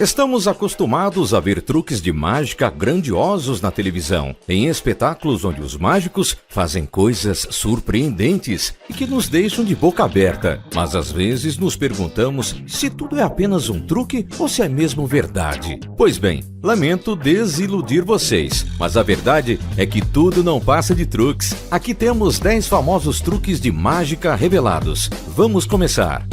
Estamos acostumados a ver truques de mágica grandiosos na televisão, em espetáculos onde os mágicos fazem coisas surpreendentes e que nos deixam de boca aberta. Mas às vezes nos perguntamos se tudo é apenas um truque ou se é mesmo verdade. Pois bem, lamento desiludir vocês, mas a verdade é que tudo não passa de truques. Aqui temos 10 famosos truques de mágica revelados. Vamos começar.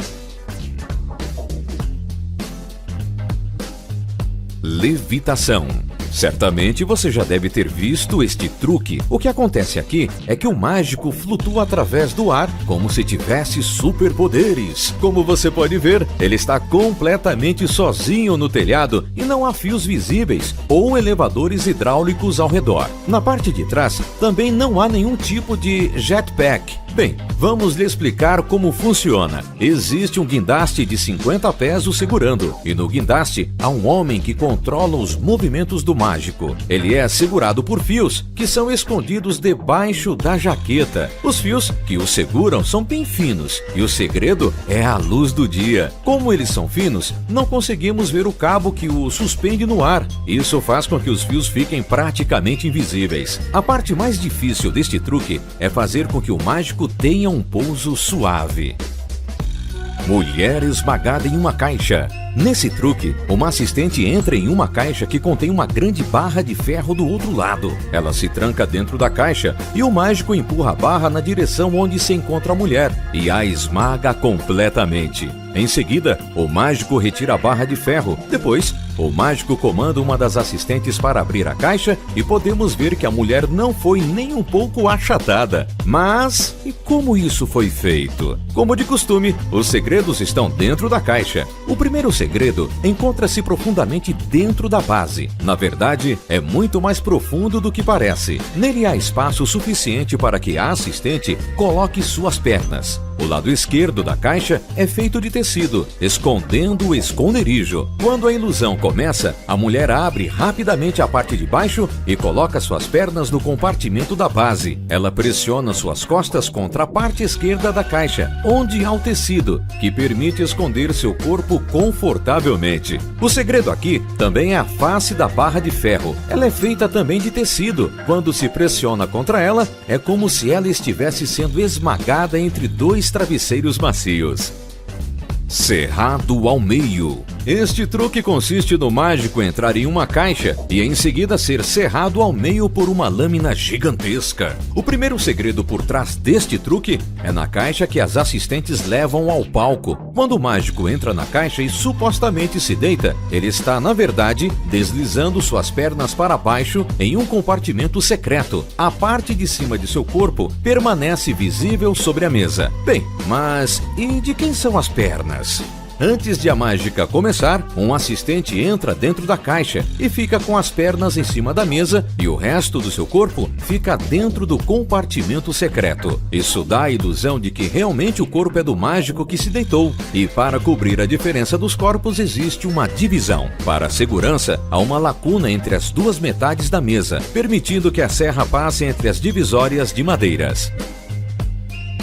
Levitação. Certamente você já deve ter visto este truque. O que acontece aqui é que o mágico flutua através do ar como se tivesse superpoderes. Como você pode ver, ele está completamente sozinho no telhado e não há fios visíveis ou elevadores hidráulicos ao redor. Na parte de trás também não há nenhum tipo de jetpack. Bem, vamos lhe explicar como funciona. Existe um guindaste de 50 pés o segurando, e no guindaste há um homem que controla os movimentos do mágico. Ele é segurado por fios que são escondidos debaixo da jaqueta. Os fios que o seguram são bem finos, e o segredo é a luz do dia. Como eles são finos, não conseguimos ver o cabo que o suspende no ar. Isso faz com que os fios fiquem praticamente invisíveis. A parte mais difícil deste truque é fazer com que o mágico tenha um pouso suave. Mulher esmagada em uma caixa. Nesse truque, uma assistente entra em uma caixa que contém uma grande barra de ferro do outro lado. Ela se tranca dentro da caixa e o mágico empurra a barra na direção onde se encontra a mulher e a esmaga completamente. Em seguida, o mágico retira a barra de ferro. Depois, o mágico comanda uma das assistentes para abrir a caixa e podemos ver que a mulher não foi nem um pouco achatada. Mas, e como isso foi feito? Como de costume, os segredos estão dentro da caixa. O primeiro segredo encontra-se profundamente dentro da base. Na verdade, é muito mais profundo do que parece. Nele há espaço suficiente para que a assistente coloque suas pernas. O lado esquerdo da caixa é feito de tecido, escondendo o esconderijo. Quando a ilusão começa, a mulher abre rapidamente a parte de baixo e coloca suas pernas no compartimento da base. Ela pressiona suas costas contra a parte esquerda da caixa, onde há o tecido, que permite esconder seu corpo confortavelmente. O segredo aqui também é a face da barra de ferro. Ela é feita também de tecido. Quando se pressiona contra ela, é como se ela estivesse sendo esmagada entre dois travesseiros macios. Cerrado ao meio. Este truque consiste no mágico entrar em uma caixa e em seguida ser cerrado ao meio por uma lâmina gigantesca. O primeiro segredo por trás deste truque é na caixa que as assistentes levam ao palco. Quando o mágico entra na caixa e supostamente se deita, ele está, na verdade, deslizando suas pernas para baixo em um compartimento secreto. A parte de cima de seu corpo permanece visível sobre a mesa. Bem, mas e de quem são as pernas? Antes de a mágica começar, um assistente entra dentro da caixa e fica com as pernas em cima da mesa e o resto do seu corpo fica dentro do compartimento secreto. Isso dá a ilusão de que realmente o corpo é do mágico que se deitou. E para cobrir a diferença dos corpos existe uma divisão. Para a segurança, há uma lacuna entre as duas metades da mesa, permitindo que a serra passe entre as divisórias de madeiras.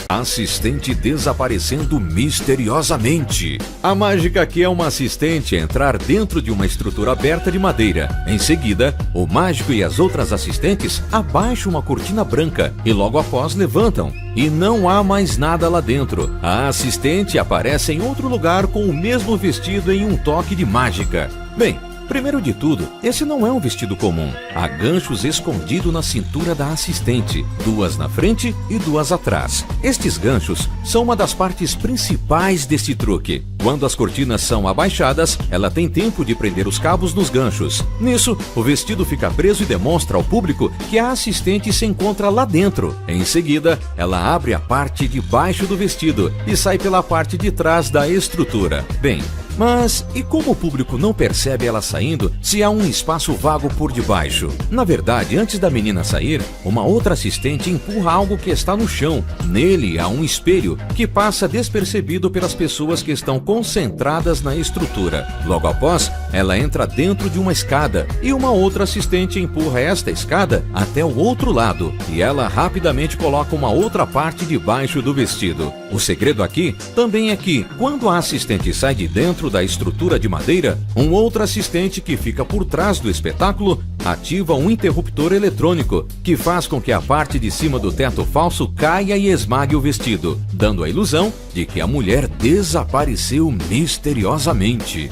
Assistente desaparecendo misteriosamente. A mágica aqui é uma assistente entrar dentro de uma estrutura aberta de madeira. Em seguida, o mágico e as outras assistentes abaixam uma cortina branca e logo após levantam. E não há mais nada lá dentro. A assistente aparece em outro lugar com o mesmo vestido em um toque de mágica. Bem, primeiro de tudo, esse não é um vestido comum. Há ganchos escondidos na cintura da assistente, 2 na frente e 2 atrás. Estes ganchos são uma das partes principais deste truque. Quando as cortinas são abaixadas, ela tem tempo de prender os cabos nos ganchos. Nisso, o vestido fica preso e demonstra ao público que a assistente se encontra lá dentro. Em seguida, ela abre a parte de baixo do vestido e sai pela parte de trás da estrutura. Bem, mas e como o público não percebe ela saindo se há um espaço vago por debaixo? Na verdade, antes da menina sair, uma outra assistente empurra algo que está no chão. Nele há um espelho que passa despercebido pelas pessoas que estão concentradas na estrutura. Logo após, ela entra dentro de uma escada e uma outra assistente empurra esta escada até o outro lado e ela rapidamente coloca uma outra parte debaixo do vestido. O segredo aqui também é que, quando a assistente sai de dentro, dentro da estrutura de madeira, um outro assistente que fica por trás do espetáculo ativa um interruptor eletrônico que faz com que a parte de cima do teto falso caia e esmague o vestido, dando a ilusão de que a mulher desapareceu misteriosamente.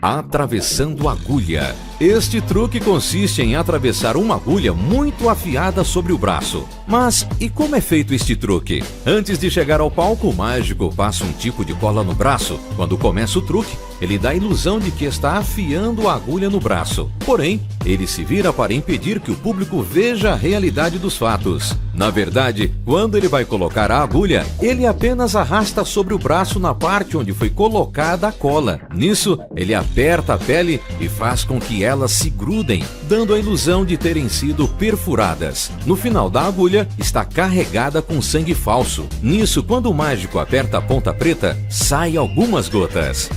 Atravessando agulha. Este truque consiste em atravessar uma agulha muito afiada sobre o braço. Mas e como é feito este truque? Antes de chegar ao palco, o mágico passa um tipo de cola no braço. Quando começa o truque, ele dá a ilusão de que está afiando a agulha no braço. Porém, ele se vira para impedir que o público veja a realidade dos fatos. Na verdade, quando ele vai colocar a agulha, ele apenas arrasta sobre o braço na parte onde foi colocada a cola. Nisso, ele aperta a pele e faz com que elas se grudem, dando a ilusão de terem sido perfuradas. No final da agulha, está carregada com sangue falso. Nisso, quando o mágico aperta a ponta preta, saem algumas gotas.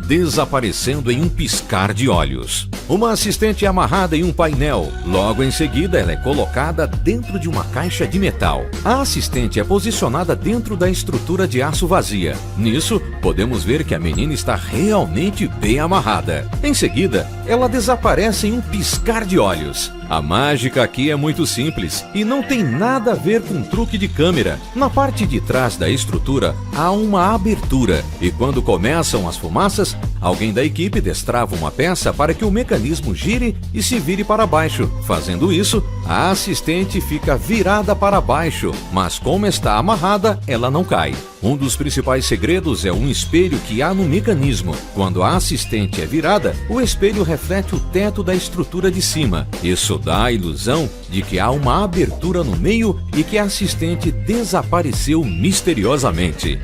Desaparecendo em um piscar de olhos. Uma assistente é amarrada em um painel. Logo em seguida, ela é colocada dentro de uma caixa de metal. A assistente é posicionada dentro da estrutura de aço vazia. Nisso, podemos ver que a menina está realmente bem amarrada. Em seguida, ela desaparece em um piscar de olhos. A mágica aqui é muito simples e não tem nada a ver com truque de câmera. Na parte de trás da estrutura há uma abertura e quando começam as fumaças, alguém da equipe destrava uma peça para que o mecanismo gire e se vire para baixo. Fazendo isso, a assistente fica virada para baixo, mas como está amarrada, ela não cai. Um dos principais segredos é um espelho que há no mecanismo. Quando a assistente é virada, o espelho reflete o teto da estrutura de cima. Isso dá a ilusão de que há uma abertura no meio e que a assistente desapareceu misteriosamente.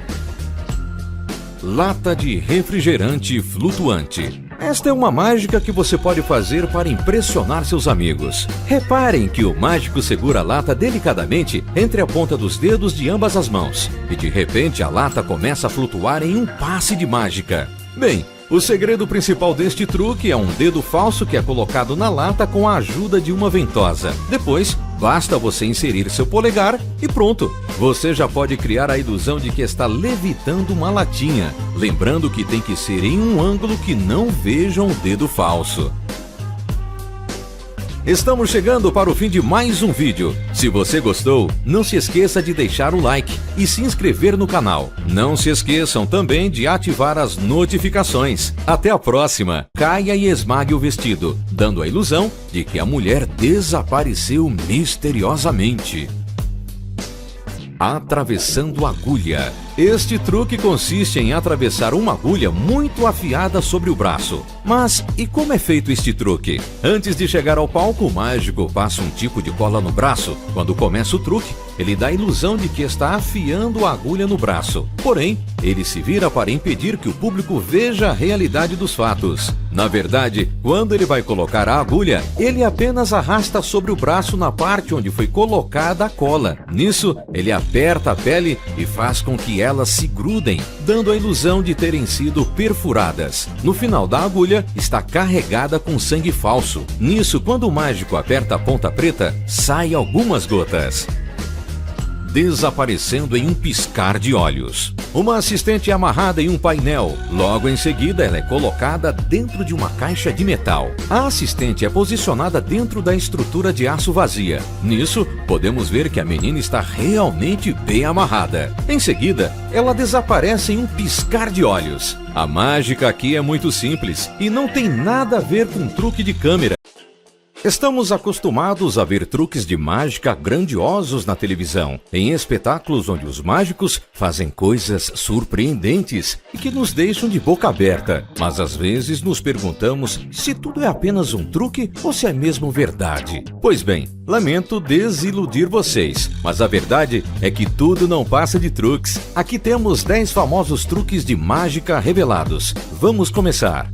Lata de refrigerante flutuante. Esta é uma mágica que você pode fazer para impressionar seus amigos. Reparem que o mágico segura a lata delicadamente entre a ponta dos dedos de ambas as mãos. E de repente a lata começa a flutuar em um passe de mágica. Bem, o segredo principal deste truque é um dedo falso que é colocado na lata com a ajuda de uma ventosa. Depois, basta você inserir seu polegar e pronto! Você já pode criar a ilusão de que está levitando uma latinha. Lembrando que tem que ser em um ângulo que não vejam o dedo falso. Estamos chegando para o fim de mais um vídeo. Se você gostou, não se esqueça de deixar o like e se inscrever no canal. Não se esqueçam também de ativar as notificações. Até a próxima! Caia e esmague o vestido, dando a ilusão de que a mulher desapareceu misteriosamente. Atravessando agulha. Este truque consiste em atravessar uma agulha muito afiada sobre o braço. Mas e como é feito este truque? Antes de chegar ao palco, o mágico passa um tipo de cola no braço. Quando começa o truque, ele dá a ilusão de que está afiando a agulha no braço. Porém, ele se vira para impedir que o público veja a realidade dos fatos. Na verdade, quando ele vai colocar a agulha, ele apenas arrasta sobre o braço na parte onde foi colocada a cola. Nisso, ele aperta a pele e faz com que elas se grudem, dando a ilusão de terem sido perfuradas. No final da agulha, está carregada com sangue falso. Nisso, quando o mágico aperta a ponta preta, saem algumas gotas. Desaparecendo em um piscar de olhos. Uma assistente é amarrada em um painel. Logo em seguida, ela é colocada dentro de uma caixa de metal. A assistente é posicionada dentro da estrutura de aço vazia. Nisso, podemos ver que a menina está realmente bem amarrada. Em seguida, ela desaparece em um piscar de olhos. A mágica aqui é muito simples e não tem nada a ver com truque de câmera. Estamos acostumados a ver truques de mágica grandiosos na televisão, em espetáculos onde os mágicos fazem coisas surpreendentes e que nos deixam de boca aberta. Mas às vezes nos perguntamos se tudo é apenas um truque ou se é mesmo verdade. Pois bem, lamento desiludir vocês, mas a verdade é que tudo não passa de truques. Aqui temos 10 famosos truques de mágica revelados. Vamos começar!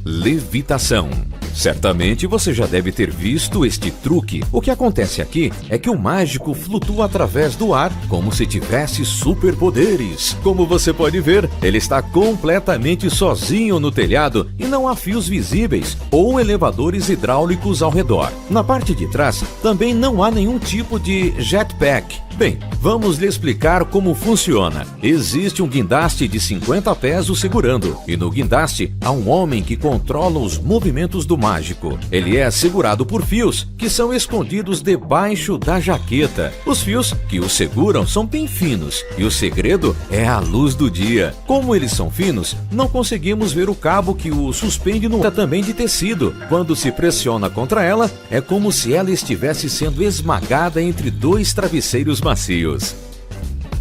Levitação. Certamente você já deve ter visto este truque. O que acontece aqui é que o mágico flutua através do ar como se tivesse superpoderes. Como você pode ver, ele está completamente sozinho no telhado e não há fios visíveis ou elevadores hidráulicos ao redor. Na parte de trás também não há nenhum tipo de jetpack. Bem, vamos lhe explicar como funciona. Existe um guindaste de 50 pés o segurando, e no guindaste há um homem que controla os movimentos do mágico. Ele é segurado por fios que são escondidos debaixo da jaqueta. Os fios que o seguram são bem finos, e o segredo é a luz do dia. Como eles são finos, não conseguimos ver o cabo que o suspende no ar também de tecido. Quando se pressiona contra ela, é como se ela estivesse sendo esmagada entre dois travesseiros macios.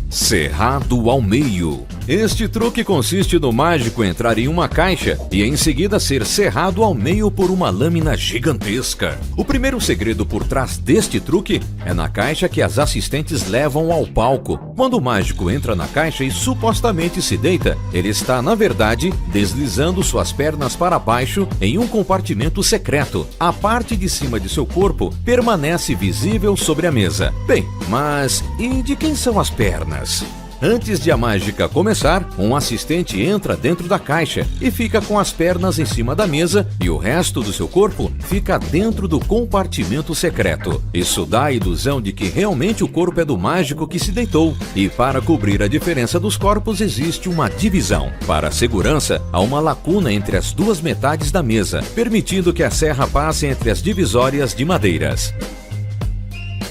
Cerrado ao meio. Este truque consiste no mágico entrar em uma caixa e em seguida ser cerrado ao meio por uma lâmina gigantesca. O primeiro segredo por trás deste truque é na caixa que as assistentes levam ao palco. Quando o mágico entra na caixa e supostamente se deita, ele está, na verdade, deslizando suas pernas para baixo em um compartimento secreto. A parte de cima de seu corpo permanece visível sobre a mesa. Bem, mas e de quem são as pernas? Antes de a mágica começar, um assistente entra dentro da caixa e fica com as pernas em cima da mesa e o resto do seu corpo fica dentro do compartimento secreto. Isso dá a ilusão de que realmente o corpo é do mágico que se deitou. E para cobrir a diferença dos corpos existe uma divisão. Para a segurança, há uma lacuna entre as duas metades da mesa, permitindo que a serra passe entre as divisórias de madeiras.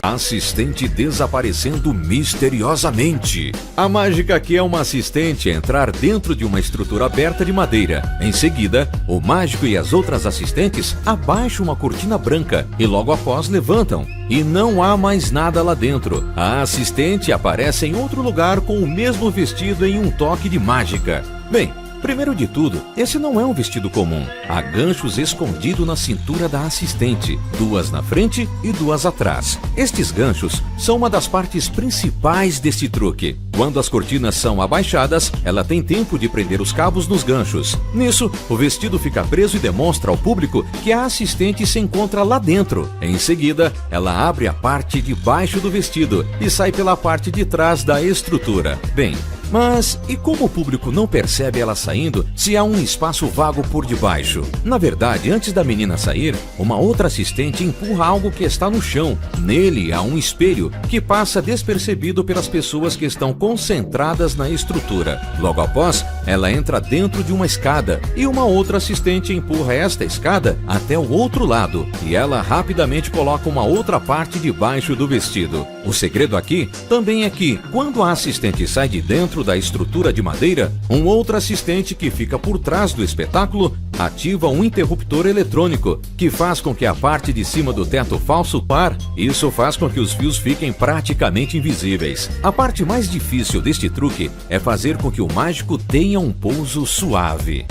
Assistente desaparecendo misteriosamente. A mágica aqui é uma assistente entrar dentro de uma estrutura aberta de madeira. Em seguida, o mágico e as outras assistentes abaixam uma cortina branca e logo após levantam. E não há mais nada lá dentro. A assistente aparece em outro lugar com o mesmo vestido em um toque de mágica. Bem, primeiro de tudo, esse não é um vestido comum. Há ganchos escondidos na cintura da assistente, duas na frente e duas atrás. Estes ganchos são uma das partes principais deste truque. Quando as cortinas são abaixadas, ela tem tempo de prender os cabos nos ganchos. Nisso, o vestido fica preso e demonstra ao público que a assistente se encontra lá dentro. Em seguida, ela abre a parte de baixo do vestido e sai pela parte de trás da estrutura. Bem, mas e como o público não percebe ela saindo se há um espaço vago por debaixo? Na verdade, antes da menina sair, uma outra assistente empurra algo que está no chão. Nele há um espelho que passa despercebido pelas pessoas que estão concentradas na estrutura. Logo após, ela entra dentro de uma escada e uma outra assistente empurra esta escada até o outro lado e ela rapidamente coloca uma outra parte debaixo do vestido. O segredo aqui também é que, quando a assistente sai de dentro da estrutura de madeira, um outro assistente que fica por trás do espetáculo ativa um interruptor eletrônico que faz com que a parte de cima do teto falso pare. Isso faz com que os fios fiquem praticamente invisíveis. A parte mais difícil deste truque é fazer com que o mágico tenha um pouso suave.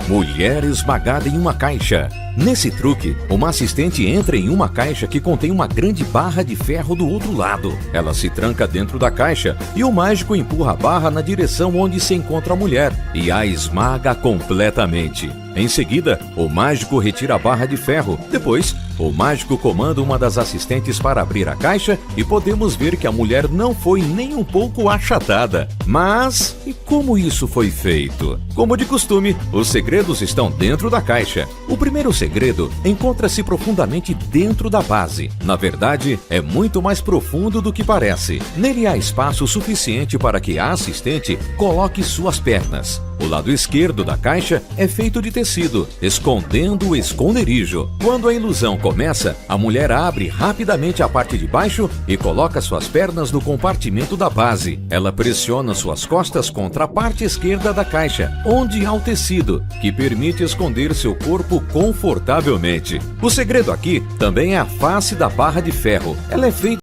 Mulher esmagada em uma caixa. Nesse truque, uma assistente entra em uma caixa que contém uma grande barra de ferro do outro lado. Ela se tranca dentro da caixa e o mágico empurra a barra na direção onde se encontra a mulher e a esmaga completamente. Em seguida, o mágico retira a barra de ferro. Depois, o mágico comanda uma das assistentes para abrir a caixa e podemos ver que a mulher não foi nem um pouco achatada. Mas, e como isso foi feito? Como de costume, os segredos estão dentro da caixa. O primeiro segredo encontra-se profundamente dentro da base. Na verdade, é muito mais profundo do que parece. Nele há espaço suficiente para que a assistente coloque suas pernas. O lado esquerdo da caixa é feito de tecido, escondendo o esconderijo. Quando a ilusão começa, a mulher abre rapidamente a parte de baixo e coloca suas pernas no compartimento da base. Ela pressiona suas costas contra a parte esquerda da caixa, onde há o tecido, que permite esconder seu corpo confortavelmente. O segredo aqui também é a face da barra de ferro. Ela é feita